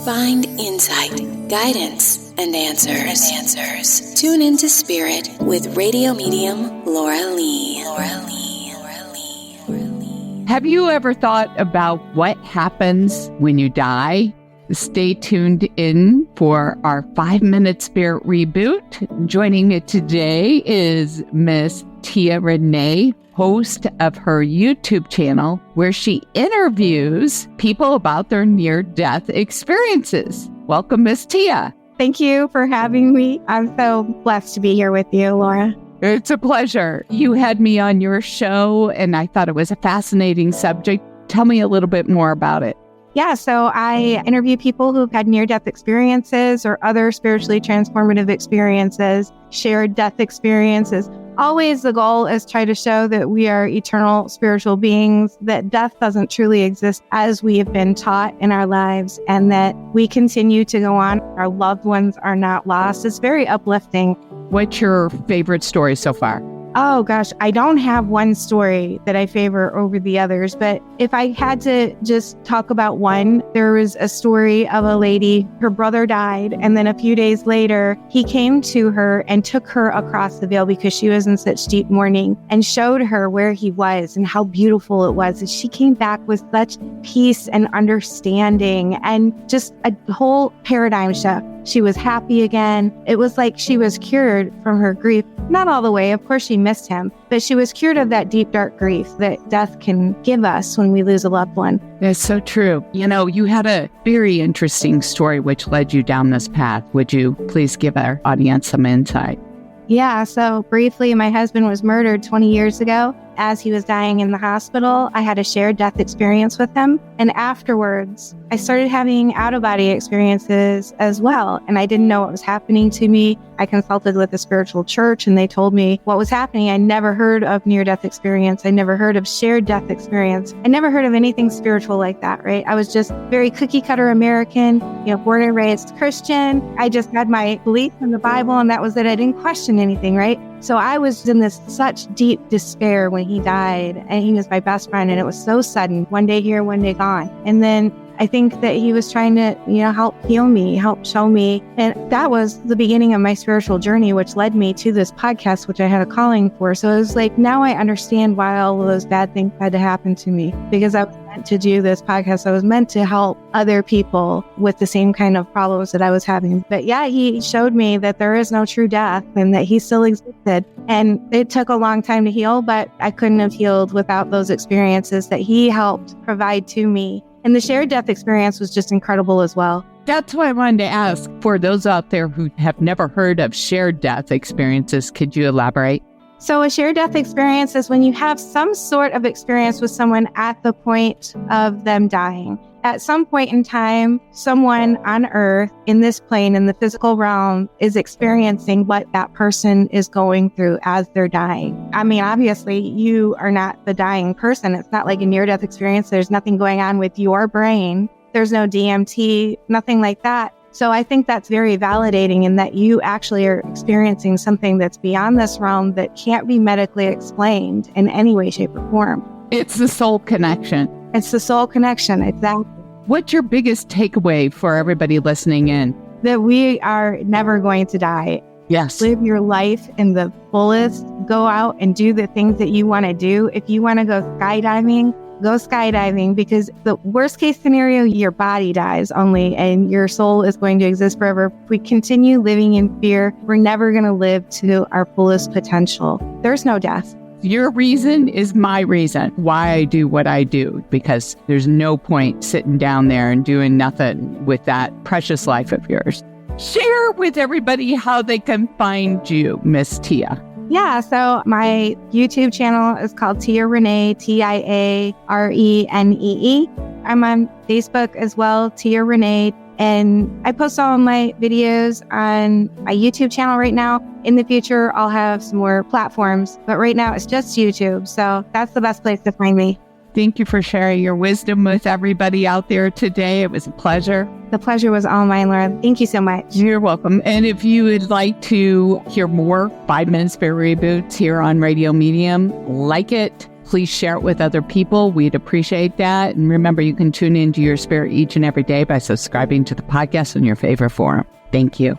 Find insight, guidance, and answers. Tune into Spirit with radio medium Laura Lee. Have you ever thought about what happens when you die? Stay tuned in for our 5-minute Spirit Reboot. Joining me today is Miss Tia Renee, host of her YouTube channel, where she interviews people about their near-death experiences. Welcome, Miss Tia. Thank you for having me. I'm so blessed to be here with you, Laura. It's a pleasure. You had me on your show, and I thought it was a fascinating subject. Tell me a little bit more about it. Yeah, so I interview people who've had near-death experiences or other spiritually transformative experiences, shared death experiences. Always the goal is try to show that we are eternal spiritual beings, that death doesn't truly exist as we have been taught in our lives, and that we continue to go on. Our loved ones are not lost. It's very uplifting. What's your favorite story so far? Oh gosh, I don't have one story that I favor over the others, but if I had to just talk about one, there was a story of a lady, her brother died, and then a few days later, he came to her and took her across the veil because she was in such deep mourning and showed her where he was and how beautiful it was. And she came back with such peace and understanding and just a whole paradigm shift. She was happy again. It was like she was cured from her grief. Not all the way, of course she missed him, but she was cured of that deep, dark grief that death can give us when we lose a loved one. That's so true. You know, you had a very interesting story which led you down this path. Would you please give our audience some insight? Yeah, so briefly, my husband was murdered 20 years ago. As he was dying in the hospital, I had a shared death experience with him. And afterwards, I started having out-of-body experiences as well. And I didn't know what was happening to me. I consulted with a spiritual church and they told me what was happening. I never heard of near-death experience. I never heard of shared death experience. I never heard of anything spiritual like that, right? I was just very cookie-cutter American, born and raised Christian. I just had my belief in the Bible and that was it. I didn't question anything, right? So I was in this such deep despair when he died, and he was my best friend, and it was so sudden, one day here, one day gone. And then I think that he was trying to, help heal me, help show me. And that was the beginning of my spiritual journey, which led me to this podcast, which I had a calling for. So it was like, now I understand why all of those bad things had to happen to me, because I was meant to do this podcast. I was meant to help other people with the same kind of problems that I was having. But yeah, he showed me that there is no true death and that he still existed. And it took a long time to heal, but I couldn't have healed without those experiences that he helped provide to me. And the shared death experience was just incredible as well. That's why I wanted to ask, for those out there who have never heard of shared death experiences, could you elaborate? So a shared death experience is when you have some sort of experience with someone at the point of them dying. At some point in time, someone on earth in this plane, in the physical realm, is experiencing what that person is going through as they're dying. I mean, obviously, you are not the dying person. It's not like a near-death experience. There's nothing going on with your brain. There's no DMT, nothing like that. So I think that's very validating in that you actually are experiencing something that's beyond this realm that can't be medically explained in any way, shape, or form. It's the soul connection. It's the soul connection, exactly. What's your biggest takeaway for everybody listening in? That we are never going to die. Yes. Live your life in the fullest. Go out and do the things that you want to do. If you want to go skydiving, because the worst case scenario, your body dies only and your soul is going to exist forever. If we continue living in fear, we're never going to live to our fullest potential. There's no death. Your reason is my reason why I do what I do, because there's no point sitting down there and doing nothing with that precious life of yours. Share with everybody how they can find you, Miss Tia. Yeah, so my YouTube channel is called Tia Renee, TIARENEE. I'm on Facebook as well, Tia Renee. And I post all of my videos on my YouTube channel right now. In the future, I'll have some more platforms, but right now it's just YouTube. So that's the best place to find me. Thank you for sharing your wisdom with everybody out there today. It was a pleasure. The pleasure was all mine, Laura. Thank you so much. You're welcome. And if you would like to hear more 5 Minute Spirit Reboots here on Radio Medium, like it, please share it with other people. We'd appreciate that. And remember, you can tune into your spirit each and every day by subscribing to the podcast on your favorite forum. Thank you.